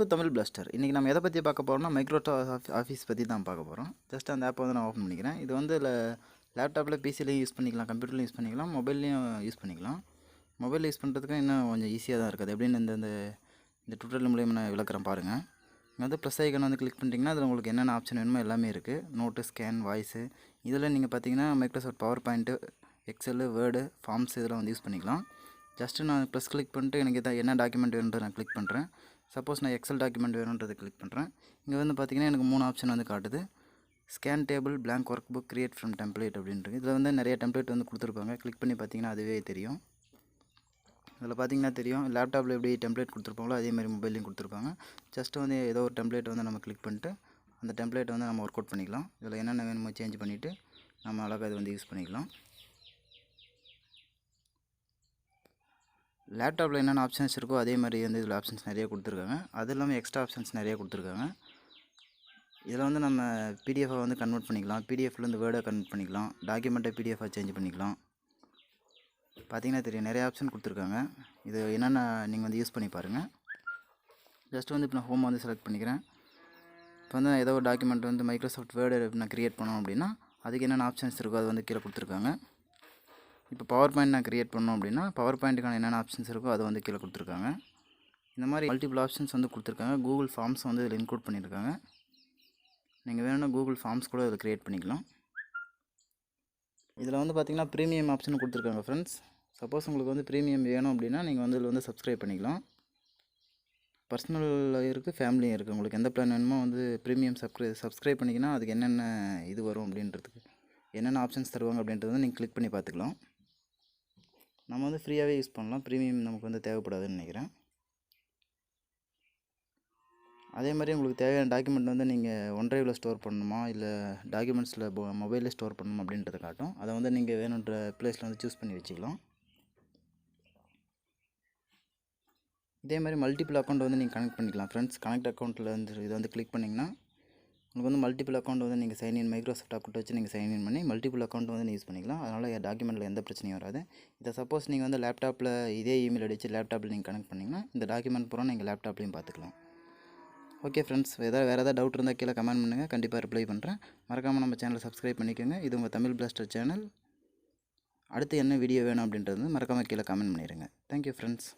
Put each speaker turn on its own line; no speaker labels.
Welcome to Tamil plaster. இன்றைக்கி நம்ம எதை பற்றி பார்க்க போகிறோம்னா மைக்ரோசாஃப்ட் ஆஃபீஸ் பற்றி தான் பார்க்க போகிறோம். ஜஸ்ட் அந்த ஆப்பை வந்து நான் ஓப்பன் பண்ணிக்கிறேன். இது வந்து லேப்டாப்பில் பிசிலையும் யூஸ் பண்ணிக்கலாம், கம்ப்யூட்டர்லையும் யூஸ் பண்ணிக்கலாம், மொபைல்லையும் யூஸ் பண்ணிக்கலாம். மொபைலில் யூஸ் பண்ணுறதுக்கு இன்னும் கொஞ்சம் ஈஸியாக தான் இருக்குது. எப்படின்னு இந்த டுட்டோரியல் மூலியமாக நான் விளக்குறேன் பாருங்கள். இங்கே வந்து ப்ளஸ் ஐக்கன் வந்து கிளிக் பண்ணிட்டீங்கன்னா அதில் உங்களுக்கு என்னென்ன ஆப்ஷன் வேணுமோ எல்லாமே இருக்குது. Note, scan, voice. இதில் நீங்கள் பார்த்தீங்கன்னா Microsoft PowerPoint, Excel, Word, Forms இதெல்லாம் வந்து யூஸ் பண்ணிக்கலாம். ஜஸ்ட்டு நான் ப்ளஸ் கிளிக் பண்ணிட்டு எனக்கு என்ன டாக்குமெண்ட் வேணுன்றது நான் கிளிக் பண்ணுறேன். சப்போஸ் நான் எக்ஸல் டாக்குமெண்ட் வேணுன்றதை கிளிக் பண்ணுறேன். இங்கே வந்து பார்த்திங்கன்னா எனக்கு 3 ஆப்ஷன் வந்து காட்டுது. Scan table, blank workbook, create from template அப்படின்றது. இதில் வந்து நிறைய டெம்ப்ளேட் வந்து கொடுத்துருப்பாங்க. கிளிக் பண்ணி பார்த்திங்கன்னா அதுவே தெரியும். இதில் பார்த்திங்கன்னா தெரியும் லேப்டாப்பில் எப்படி டெம்ப்ளேட் கொடுத்துருப்பாங்களோ அதே மாதிரி மொபைல்லையும் கொடுத்துருப்பாங்க. ஜஸ்ட்டு வந்து ஏதோ ஒரு டெம்ப்ளேட் வந்து நம்ம கிளிக் பண்ணிட்டு அந்த டெம்ப்ளேட் வந்து நம்ம ஒர்க் அவுட் பண்ணிக்கலாம். இதில் என்னென்ன வேணுமோ சேஞ்ச் பண்ணிவிட்டு நம்ம அழகாக இது வந்து யூஸ் பண்ணிக்கலாம். லேப்டாப்பில் என்னென்ன ஆப்ஷன்ஸ் இருக்கோ அதே மாதிரி வந்து இதில் ஆப்ஷன்ஸ் நிறைய கொடுத்துருக்காங்க. அது இல்லாமல் எக்ஸ்ட்ரா ஆப்ஷன்ஸ் நிறைய கொடுத்துருக்காங்க. இதில் வந்து நம்ம பிடிஎஃபை வந்து கன்வெர்ட் பண்ணிக்கலாம், பிடிஎஃப்லேருந்து வேர்டை கன்வெர்ட் பண்ணிக்கலாம், டாக்குமெண்ட்டை பிடிஎஃபாக சேஞ்ச் பண்ணிக்கலாம். பார்த்திங்கன்னா தெரியும் நிறைய ஆப்ஷன் கொடுத்துருக்காங்க. இது என்னென்ன நீங்கள் வந்து யூஸ் பண்ணி பாருங்கள். ஜஸ்ட் வந்து இப்போ நான் ஹோம் வந்து செலக்ட் பண்ணிக்கிறேன். இப்போ வந்து ஏதோ ஒரு டாக்குமெண்ட் வந்து மைக்ரோசாஃப்ட் வேர்டு நான் க்ரியேட் பண்ணோம் அப்படின்னா அதுக்கு என்னென்ன ஆப்ஷன்ஸ் இருக்கோ அது வந்து கீழே கொடுத்துருக்காங்க. இப்போ பவர் பாயிண்ட் நான் க்ரியேட் பண்ணோம் அப்படின்னா பவர் பாயிண்ட்டுக்கான என்னென்ன ஆப்ஷன்ஸ் இருக்கோ அதை வந்து கீழே கொடுத்துருக்காங்க. இந்த மாதிரி மல்டிபிள் ஆப்ஷன்ஸ் வந்து கொடுத்துருக்காங்க. கூகுள் ஃபார்ம்ஸ் வந்து இதில் இன்க்ளூட் பண்ணியிருக்காங்க. நீங்கள் வேணும்னா கூகுள் ஃபார்ம்ஸ் கூட இதில் க்ரியேட் பண்ணிக்கலாம். இதில் வந்து பார்த்திங்கன்னா ப்ரீமியம் ஆப்ஷன் கொடுத்துருக்காங்க ஃப்ரெண்ட்ஸ். சப்போஸ் உங்களுக்கு வந்து ப்ரீமியம் வேணும் அப்படின்னா நீங்கள் வந்து இதில் வந்து சப்ஸ்கிரைப் பண்ணிக்கலாம். பர்சனலில் இருக்குது, ஃபேமிலியும் இருக்குது. உங்களுக்கு எந்த பிளான் வேணுமோ வந்து ப்ரீமியம் சப்ஸ்கிரைப் பண்ணிங்கன்னா அதுக்கு என்னென்ன இது வரும் அப்படின்றதுக்கு என்னென்ன ஆப்ஷன்ஸ் தருவாங்க அப்படின்றது வந்து நீங்கள் கிளிக் பண்ணி பார்த்துக்கலாம். நம்ம வந்து ஃப்ரீயாகவே யூஸ் பண்ணலாம். ப்ரீமியம் நமக்கு வந்து தேவைப்படாதுன்னு நினைக்கிறேன். அதே மாதிரி உங்களுக்கு தேவையான டாக்குமெண்ட் வந்து நீங்கள் OneDriveல ஸ்டோர் பண்ணணுமா இல்லை டாக்குமெண்ட்ஸில் மொபைலில் ஸ்டோர் பண்ணணுமா அப்படின்றத காட்டும். அதை வந்து நீங்கள் வேணுன்ற ப்ளேஸில் வந்து சூஸ் பண்ணி வச்சுக்கலாம். இதே மாதிரி மல்டிபிள் அக்கௌண்ட் வந்து நீங்கள் கனெக்ட் பண்ணிக்கலாம் ஃப்ரெண்ட்ஸ். கனெக்ட் அக்கௌண்ட்டில் வந்து இதை வந்து கிளிக் பண்ணிங்கன்னா உங்களுக்கு வந்து மல்டிபிள் அக்கௌண்ட் வந்து நீங்கள் சைன்இன் மைக்ரோசாஃப்ட் அக்கௌண்ட் வச்சு நீங்கள் சைன்இன் பண்ணி மல்டிபிள் அக்கௌண்ட் வந்து யூஸ் பண்ணிக்கலாம். அதனால் டாக்குமெண்ட்டில் எந்த பிரச்சனையும் வராது. இதை சப்போஸ் நீங்கள் வந்து லேப்டாப்பில் இதே இமெயில் அடித்து லேப்டாப்பில் நீங்கள் கனெக்ட் பண்ணிங்கன்னா இந்த டாக்குமெண்ட் பூரா நீங்கள் லேப்டாப்லேயும் பார்த்துக்கலாம். ஓகே ஃப்ரெண்ட்ஸ், வேறு ஏதாவது டவுட் இருந்தால் கீழே கமெண்ட் பண்ணுங்கள், கண்டிப்பாக ரிப்ளை பண்ணுறேன். மறக்காமல் நம்ம சேனலை சப்ஸ்கிரைப் பண்ணிக்கோங்க. இது உங்கள் தமிழ் பிளாஸ்டர் சேனல். அடுத்து என்ன வீடியோ வேணும் அப்படின்றது மறக்காமல் கீழே கமெண்ட் பண்ணிடுங்க. Thank you friends.